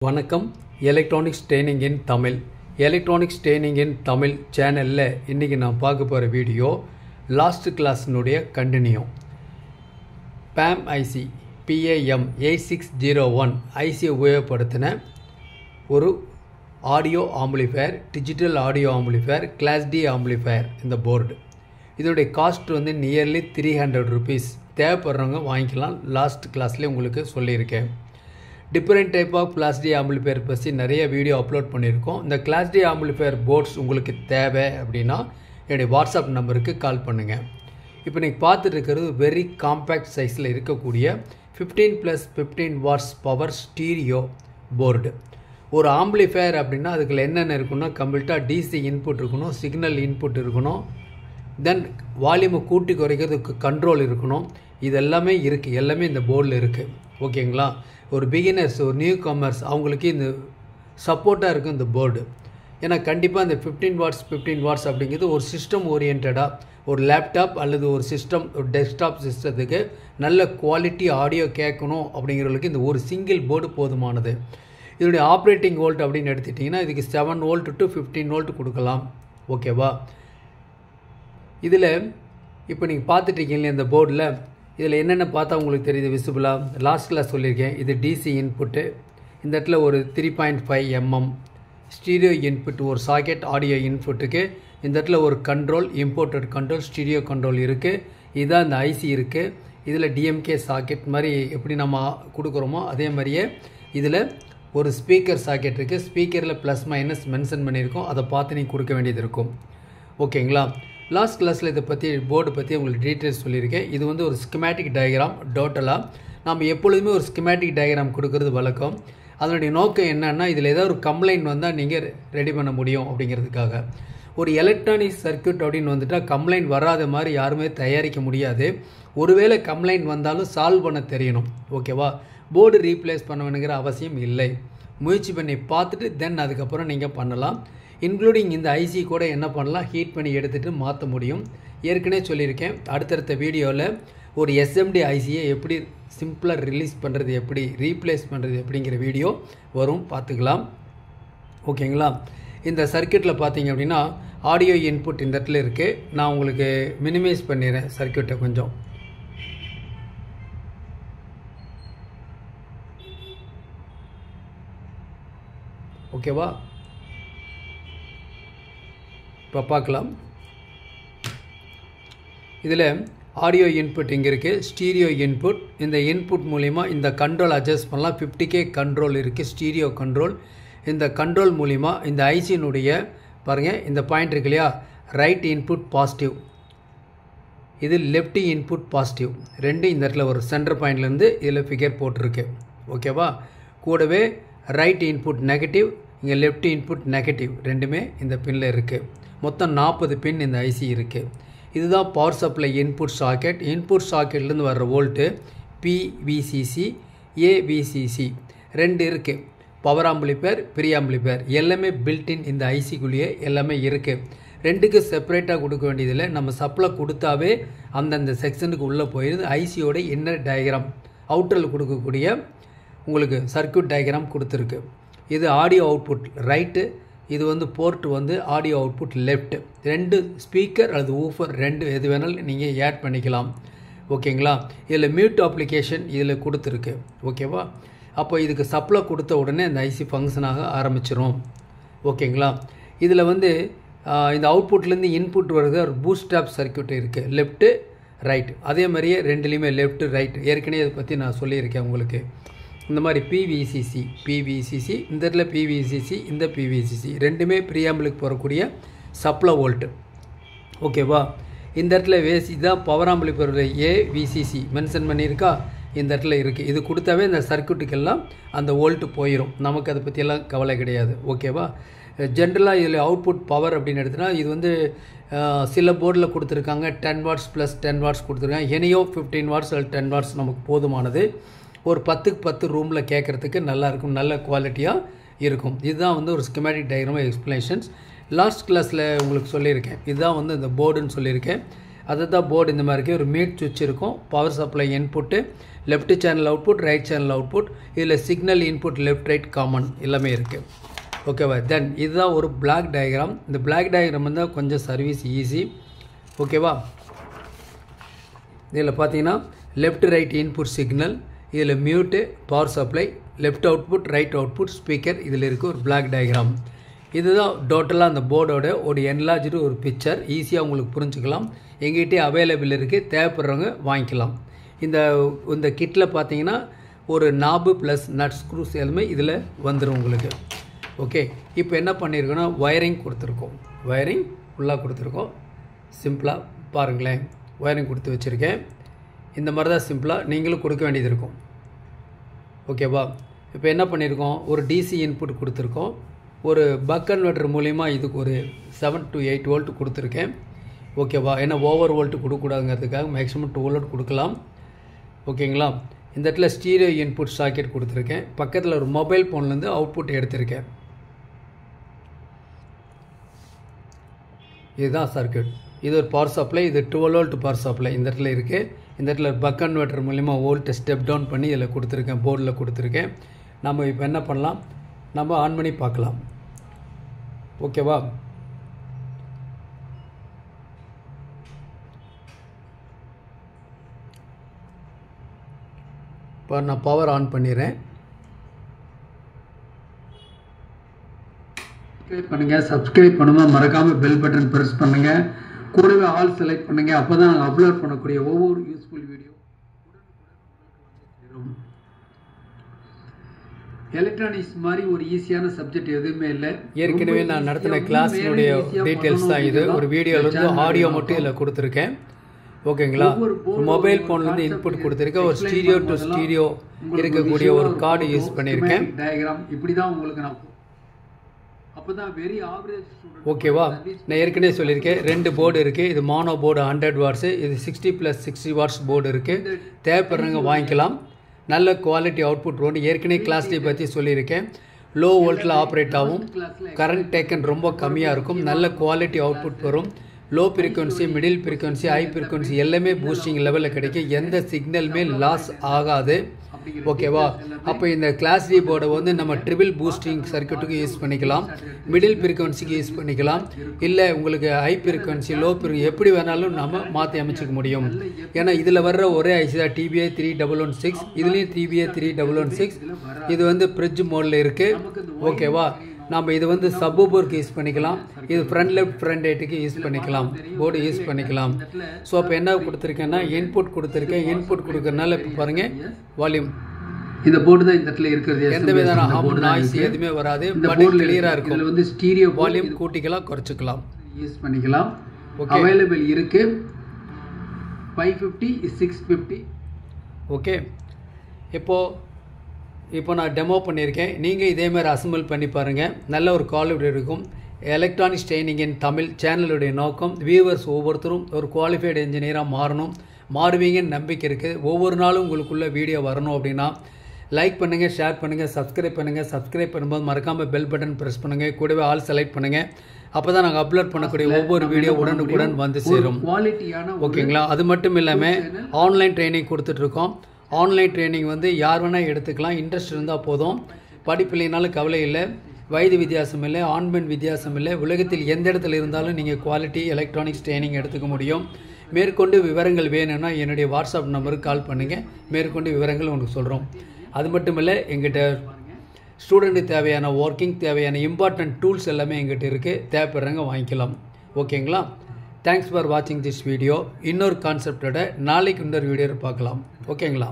வணக்கம். Electronics training in Tamil. Electronics training in Tamil சேனலில் இன்றைக்கி நான் பார்க்க போகிற வீடியோ லாஸ்ட் கிளாஸினுடைய கண்டினியூ. PAM IC PAM 8601 ஐசியை உபயோகப்படுத்தின ஒரு audio amplifier, digital audio amplifier, class D amplifier. இந்த போர்டு இதோடைய காஸ்ட் வந்து நியர்லி 300 rupees. தேவைப்படுறவங்க வாங்கிக்கலாம். லாஸ்ட் கிளாஸ்லேயே உங்களுக்கு சொல்லியிருக்கேன். Different type of class D amplifier பற்றி நிறைய வீடியோ அப்லோட் பண்ணியிருக்கோம். இந்த கிளாஸ் டி ஆம்பிளிஃபயர் போர்ட்ஸ் உங்களுக்கு தேவை அப்படின்னா என்னுடைய வாட்ஸ்அப் நம்பருக்கு கால் பண்ணுங்கள். இப்போ நீங்கள் பார்த்துட்டு இருக்கிறது வெரி காம்பேக்ட் சைஸில் இருக்கக்கூடிய 15+15 watts பவர் ஸ்டீரியோ போர்டு. ஒரு ஆம்பிளிஃபயர் அப்படின்னா அதுக்குள்ள என்னென்ன இருக்குன்னா கம்ப்ளீட்டாக டிசி இன்புட் இருக்கணும், சிக்னல் இன்புட் இருக்கணும், தென் வால்யூமை கூட்டி குறைக்கிறதுக்கு கண்ட்ரோல் இருக்கணும். இது எல்லாமே இருக்குது, எல்லாமே இந்த போர்டில் இருக்குது. ஓகேங்களா? ஒரு பிகினர்ஸ், ஒரு நியூ கமர்ஸ் அவங்களுக்கு இந்த சப்போர்ட்டாக இருக்கும் இந்த போர்டு. ஏன்னா கண்டிப்பாக இந்த 15 watts அப்படிங்கிறது ஒரு சிஸ்டம் ஓரியன்டாக ஒரு லேப்டாப் அல்லது ஒரு சிஸ்டம், ஒரு டெஸ்க்டாப் சிஸ்டத்துக்கு நல்ல குவாலிட்டி ஆடியோ கேட்கணும் அப்படிங்கிறவங்களுக்கு இந்த ஒரு சிங்கிள் போர்டு போதுமானது. இதனுடைய ஆப்ரேட்டிங் வோல்ட் அப்படின்னு எடுத்துட்டிங்கன்னா இதுக்கு 7 volt to 15 volt கொடுக்கலாம். ஓகேவா? இதில் இப்போ நீங்கள் பார்த்துட்ருக்கீங்களே இந்த போர்டில் இதில் என்னென்ன பார்த்தா உங்களுக்கு தெரியுது விசிபிளாக? லாஸ்ட் கிளாஸ் சொல்லியிருக்கேன். இது டிசி இன்புட்டு. இந்த இடத்துல ஒரு 3.5 mm ஸ்டீரியோ இன்புட், ஒரு சாக்கெட் ஆடியோ இன்புட்டுக்கு. இந்த இடத்துல ஒரு control, imported control, stereo control இருக்குது. இதுதான் இந்த ஐசி இருக்குது. இதில் டிஎம்கே சாக்கெட் மாதிரி எப்படி நம்ம கொடுக்குறோமோ அதே மாதிரியே இதில் ஒரு ஸ்பீக்கர் சாக்கெட் இருக்குது. ஸ்பீக்கரில் ப்ளஸ் மைனஸ் மென்ஷன் பண்ணியிருக்கோம். அதை பார்த்து நீங்கள் கொடுக்க வேண்டியது இருக்கும். ஓகேங்களா? லாஸ்ட் கிளாஸில் இதை பற்றி போர்டு பற்றி உங்களுக்கு டீட்டெயில்ஸ் சொல்லியிருக்கேன். இது வந்து ஒரு ஸ்கிமேட்டிக் டயக்ராம். டோட்டலாக நம்ம எப்பொழுதுமே ஒரு ஸ்கிமேட்டிக் டயக்ராம் கொடுக்கறது வழக்கம். அதனுடைய நோக்கம் என்னன்னா இதில் ஏதாவது ஒரு கம்ப்ளைண்ட் வந்தால் நீங்கள் ரெடி பண்ண முடியும் அப்படிங்கிறதுக்காக. ஒரு எலக்ட்ரானிக் சர்க்யூட் அப்படின்னு வந்துட்டால் கம்ப்ளைண்ட் வராத மாதிரி யாருமே தயாரிக்க முடியாது. ஒருவேளை கம்ப்ளைண்ட் வந்தாலும் சால்வ் பண்ண தெரியணும். ஓகேவா? போர்டு ரீப்ளேஸ் பண்ண வேணுங்கிற அவசியம் இல்லை. முயற்சி பண்ணி பார்த்துட்டு தென் அதுக்கப்புறம் நீங்கள் பண்ணலாம். இன்க்ளூடிங் இந்த ஐசி கூட என்ன பண்ணலாம், ஹீட் பண்ணி எடுத்துகிட்டு மாற்ற முடியும். ஏற்கனவே சொல்லியிருக்கேன். அடுத்தடுத்த வீடியோவில் ஒரு எஸ்எம்டி ஐசியை எப்படி சிம்பிளாக ரிலீஸ் பண்ணுறது, எப்படி ரீப்ளேஸ் பண்ணுறது அப்படிங்கிற வீடியோ வரும், பார்த்துக்கலாம். ஓகேங்களா? இந்த சர்க்யூட்டில் பார்த்தீங்க அப்படின்னா ஆடியோ இன்புட் இந்த இடத்துல இருக்குது. நான் உங்களுக்கு மினிமைஸ் பண்ணிடுறேன் சர்க்யூட்டை கொஞ்சம். ஓகேவா? இப்போ பார்க்கலாம். இதில் ஆடியோ இன்புட் இங்கே இருக்குது, ஸ்டீரியோ இன்புட். இந்த இன்புட் மூலிமா இந்த கண்ட்ரோல் அட்ஜஸ்ட் பண்ணலாம். 50K கண்ட்ரோல் இருக்குது, ஸ்டீரியோ கண்ட்ரோல். இந்த கண்ட்ரோல் மூலிமா இந்த ஐசியினுடைய பாருங்கள் இந்த பாயிண்ட் இருக்கு இல்லையா, ரைட் இன்புட் பாசிட்டிவ், இது லெஃப்ட் இன்புட் பாசிட்டிவ். ரெண்டு இந்த இடத்துல ஒரு சென்டர் பாயிண்ட்லேருந்து இதில் ஃபிகர் போட்டிருக்கு. ஓகேவா? கூடவே ரைட் இன்புட் நெகட்டிவ், இங்கே லெஃப்ட் இன்புட் நெகட்டிவ், ரெண்டுமே இந்த பின்னில் இருக்குது. மொத்தம் 40 பின் இந்த ஐசி இருக்குது. இதுதான் power supply input socket. Input சாக்கெட்லேருந்து வர்ற வோல்ட்டு பிவிசிசி, ஏவிசிசி ரெண்டு இருக்குது. பவர் ஆம்பிளிஃபயர், ப்ரீ ஆம்பிளிஃபயர் எல்லாமே பில்டின் இந்த ஐசிக்குள்ளேயே எல்லாமே இருக்குது. ரெண்டுக்கு செப்பரேட்டாக கொடுக்க வேண்டியதில்லை. நம்ம சப்ளை கொடுத்தாவே அந்தந்த செக்ஷனுக்கு உள்ளே போயிடுது. ஐசியோட இன்னர் டயக்ராம் அவுட்டரில் கொடுக்கக்கூடிய உங்களுக்கு சர்க்யூட் டயக்ராம் கொடுத்துருக்கு. இது ஆடியோ அவுட்புட் ரைட்டு, இது வந்து போர்ட் வந்து ஆடியோ அவுட்புட் லெஃப்ட். ரெண்டு ஸ்பீக்கர் அல்லது ஊஃபர் ரெண்டு எது வேணாலும் நீங்கள் ஆட் பண்ணிக்கலாம். ஓகேங்களா? இதில் மியூட் அப்ளிகேஷன் இதில் கொடுத்துருக்கு. ஓகேவா? அப்போ இதுக்கு சப்ளை கொடுத்த உடனே இந்த ஐசி ஃபங்க்ஷனாக ஆரம்பிச்சிடும். ஓகேங்களா? இதில் வந்து இந்த அவுட்புட்லேருந்து இன்புட் வருது ஒரு பூஸ்ட் ஆப் சர்க்யூட் இருக்குது, லெஃப்ட்டு ரைட். அதே மாதிரியே ரெண்டுலேயுமே லெஃப்ட்டு ரைட். ஏற்கனவே இதை பற்றி நான் சொல்லியிருக்கேன் உங்களுக்கு. இந்த மாதிரி பிவிசிசி, இந்த இடத்துல பிவிசிசி, இந்த பிவிசிசி ரெண்டுமே ப்ரீஆம்பிளுக்கு போகக்கூடிய சப்ளை வோல்ட்டு. ஓகேவா? இந்த இடத்துல வேசி தான் பவர் ஆம்பிளிஃபயர் ஏவிசிசி மென்ஷன் பண்ணியிருக்கா, இந்த இடத்துல இருக்குது. இது கொடுத்தாவே இந்த சர்க்யூட்டுக்கெல்லாம் அந்த வோல்ட்டு போயிடும். நமக்கு அதை பற்றியெல்லாம் கவலை கிடையாது. ஓகேவா? ஜென்ரலாக இதில் அவுட்புட் பவர் அப்படின்னு எடுத்துனா இது வந்து சில போர்டில் கொடுத்துருக்காங்க 10 watts + 10 watts கொடுத்துருக்காங்க. எனியோ 15 watts அல்லது 10 watts நமக்கு போதுமானது. ஒரு 10க்கு 10 ரூமில் கேட்குறதுக்கு நல்லாயிருக்கும், நல்ல குவாலிட்டியாக இருக்கும். இதுதான் வந்து ஒரு ஸ்கிமேட்டிக் டயக்ராம் எக்ஸ்பிளேஷன்ஸ். லாஸ்ட் கிளாஸில் உங்களுக்கு சொல்லியிருக்கேன். இதுதான் வந்து இந்த போர்டுன்னு சொல்லியிருக்கேன். அதுதான் போர்டு இந்த மாதிரி இருக்குது. ஒரு மீட் சுவிட்ச் இருக்கும், power supply input, left channel output, right channel output, இதில் signal input left right common எல்லாமே இருக்குது. ஓகேவா? தென் இதுதான் ஒரு பிளாக் டயக்ராம். இந்த பிளாக் டயக்ராம் வந்து கொஞ்சம் சர்வீஸ் ஈஸி. ஓகேவா? இதில் பார்த்தீங்கன்னா லெஃப்ட் ரைட் இன்புட் சிக்னல், இதில் mute, power supply, left output, right output, speaker, இதில் இருக்குது ஒரு பிளாக் டயக்ராம். இதுதான் டோட்டலாக அந்த போர்டோட ஒரு என்லார்ஜ்டு ஒரு பிக்சர். ஈஸியாக உங்களுக்கு புரிஞ்சுக்கலாம். எங்ககிட்டே அவைலபிள் இருக்குது, தேவைப்படுறவங்க வாங்கிக்கலாம். இந்த கிட்டில் பார்த்தீங்கன்னா ஒரு நாபு ப்ளஸ் நட் ஸ்க்ரூஸ் எல்லாமே இதில் வந்துடும் உங்களுக்கு. ஓகே, இப்போ என்ன பண்ணியிருக்கோன்னா ஒயரிங் கொடுத்துருக்கோம். ஒயரிங் ஃபுல்லாக கொடுத்துருக்கோம். சிம்பிளாக பாருங்களேன், ஒயரிங் கொடுத்து வச்சுருக்கேன். இந்த மாதிரி தான் சிம்பிளாக நீங்களும் கொடுக்க வேண்டியது இருக்கும். ஓகேவா? இப்போ என்ன பண்ணியிருக்கோம், ஒரு டிசி இன்புட் கொடுத்துருக்கோம். ஒரு பக் கன்வெர்ட்டர் மூலிமா இதுக்கு ஒரு 7 to 8 வோல்ட் கொடுத்துருக்கேன். ஓகேவா? ஏன்னா ஓவர் வோல்ட்டு கொடுக்கக்கூடாதுங்கிறதுக்காக மேக்ஸிமம் 2 வோல்ட் கொடுக்கலாம். ஓகேங்களா? இந்த இடத்துல ஸ்டீரியோ இன்புட் சாக்கெட் கொடுத்துருக்கேன். பக்கத்தில் ஒரு மொபைல் ஃபோன்லேருந்து அவுட்புட் எடுத்திருக்கேன். இதுதான் சர்க்யூட். இது ஒரு பவர் சப்ளை, இது 12 வோல்ட் பவர் சப்ளை இந்த இடத்துல இருக்குது. இந்த இடத்துல பக் கன்வெர்ட்டர் மூலிமா வோல்ட்டை ஸ்டெப் டவுன் பண்ணி இதில் கொடுத்துருக்கேன், போர்டில் கொடுத்துருக்கேன். நம்ம இப்போ என்ன பண்ணலாம், நம்ம ஆன் பண்ணி பார்க்கலாம். ஓகேவா? இப்போ நான் பவர் ஆன் பண்ணிடுறேன். சப்ஸ்கிரைப் பண்ணுங்கள், மறக்காமல் பெல் பட்டன் ப்ரெஸ் பண்ணுங்கள், கூடவே ஆல் செலக்ட் பண்ணுங்கள். அப்போ தான் நாங்கள் அப்லோட் பண்ணக்கூடிய ஒவ்வொரு யூஸ்ஃபுல் வீடியோ எலக்ட்ரானிக்ஸ் மாதிரி ஒரு ஈஸியான சப்ஜெக்ட் எதுவுமே இல்லை. ஏற்கனவே நான் நடத்தின கிளாஸினுடைய டீட்டெயில்ஸ் தான் இது. ஒரு வீடியோலேருந்து ஆடியோ மட்டும் இதில் கொடுத்துருக்கேன். ஓகேங்களா? மொபைல் ஃபோன்லேருந்து இன்புட் கொடுத்துருக்கேன். ஒரு ஸ்டீரியோ டு ஸ்டீரியோ இருக்கக்கூடிய ஒரு கார்டு யூஸ் பண்ணியிருக்கேன். டயக்ராம் இப்படி தான் உங்களுக்கு நான் அப்போதான் வெரி ஆவரேஜ். ஓகேவா? நான் ஏற்கனவே சொல்லியிருக்கேன், 2 போர்டு இருக்குது. இது மானோ போர்டு 100 வாட்ஸு, இது 60 + 60 வாட்ஸ் போர்டு இருக்குது. தேவைப்படுறவங்க வாங்கிக்கலாம். நல்ல குவாலிட்டி அவுட்புட் வரும். ஏற்கனவே கிளாஸ்லேயே பற்றி சொல்லியிருக்கேன். லோ வோல்ட்டில் ஆப்ரேட் ஆகும், கரண்ட் டேக்கன் ரொம்ப கம்மியாக இருக்கும், நல்ல குவாலிட்டி அவுட்புட் வரும். Low frequency, middle frequency, high frequency எல்லாமே பூஸ்டிங் லெவலில் கிடைக்கும். எந்த சிக்னலுமே லாஸ் ஆகாது. ஓகேவா? அப்போ இந்த கிளாஸ் டி போர்டை வந்து நம்ம ட்ரிபிள் பூஸ்டிங் சர்க்யூட்டுக்கு யூஸ் பண்ணிக்கலாம், மிடில் ஃப்ரீக்வன்சிக்கு யூஸ் பண்ணிக்கலாம், இல்லை உங்களுக்கு ஹை ஃப்ரீக்வன்சி, லோ ஃப்ரீக்வன்சி எப்படி வேணாலும் நம்ம மாற்றி அமைச்சிக்க முடியும். ஏன்னா இதில் வர்ற ஒரே ஐசி தான் TBI 3116, இதுலேயும் TBI 3116. இது வந்து ஃப்ரிட்ஜ் மோடில் இருக்குது. ஓகேவா? நம்ம இது வந்து சப்வூஃபருக்கு யூஸ் பண்ணிக்கலாம், இது ஃப்ரண்ட் லெஃப்ட் ஃப்ரண்ட் ரைட்டுக்கு யூஸ் பண்ணிக்கலாம், போர்டு யூஸ் பண்ணிக்கலாம். ஸோ அப்போ என்ன கொடுத்துருக்கேன்னா இன்புட் கொடுத்துருக்கேன். இன்புட் கொடுக்கறதுனால இப்போ பாருங்கள் வால்யூம் இந்த போர்டு தான் இந்த இடத்துல இருக்கிறது. எந்த விதமான ஹம் நாய்ஸ் எதுவுமே வராது. பட் கிளியராக இருக்கும். இதில் வந்து ஸ்டீரியோ வால்யூம் கூட்டிக்கலாம், குறைச்சிக்கலாம், யூஸ் பண்ணிக்கலாம். அவைலபிள் இருக்குது. 550 650. ஓகே, இப்போ நான் டெமோ பண்ணியிருக்கேன். நீங்கள் இதேமாதிரி அசம்பிள் பண்ணி பாருங்கள். நல்ல ஒரு குவாலிட்டி இருக்கும். எலக்ட்ரானிக்ஸ் ட்ரைனிங் இன் தமிழ் சேனலுடைய நோக்கம் வியூவர்ஸ் ஒவ்வொருத்தரும் ஒரு குவாலிஃபைடு இன்ஜினியராக மாறுவீங்கன்னு நம்பிக்கை இருக்குது. ஒவ்வொரு நாளும் உங்களுக்குள்ள வீடியோ வரணும் அப்படின்னா லைக் பண்ணுங்கள், ஷேர் பண்ணுங்கள், சப்ஸ்கிரைப் பண்ணுங்கள். சப்ஸ்கிரைப் பண்ணும்போது மறக்காமல் பெல் பட்டன் ப்ரெஸ் பண்ணுங்கள், கூடவே ஆல் செலக்ட் பண்ணுங்கள். அப்போ தான் நாங்கள் அப்லோட் பண்ணக்கூடிய ஒவ்வொரு வீடியோ உடனுக்குடன் வந்து சேரும். ஓகேங்களா? அது மட்டும் இல்லாமல் ஆன்லைன் ட்ரைனிங் கொடுத்துட்ருக்கோம். ஆன்லைன் ட்ரைனிங் வந்து யார் வேணால் எடுத்துக்கலாம். இன்ட்ரெஸ்ட் இருந்தால் போதும். படிப்பில்லைனாலும் கவலை இல்லை. வயது வித்தியாசம் இல்லை, ஆண் பெண் வித்தியாசம் இல்லை. உலகத்தில் எந்த இடத்துல இருந்தாலும் நீங்கள் குவாலிட்டி எலக்ட்ரானிக்ஸ் ட்ரைனிங் எடுத்துக்க முடியும். மேற்கொண்டு விவரங்கள் வேணும்னா என்னுடைய வாட்ஸ்அப் நம்பருக்கு கால் பண்ணுங்கள். மேற்கொண்டு விவரங்கள் உங்களுக்கு சொல்கிறோம். அது மட்டும் இல்லை, எங்கிட்ட ஸ்டூடெண்ட்டுக்கு தேவையான ஒர்க்கிங் தேவையான இம்பார்ட்டன்ட் டூல்ஸ் எல்லாமே எங்கிட்ட இருக்குது. தேவைப்படுறவங்க வாங்கிக்கலாம். ஓகேங்களா? தேங்க்ஸ் ஃபார் வாட்சிங் திஸ் வீடியோ. இன்னொரு கான்செப்டோட நாளைக்கு இன்னொரு வீடியோவில் பார்க்கலாம். ஓகேங்களா?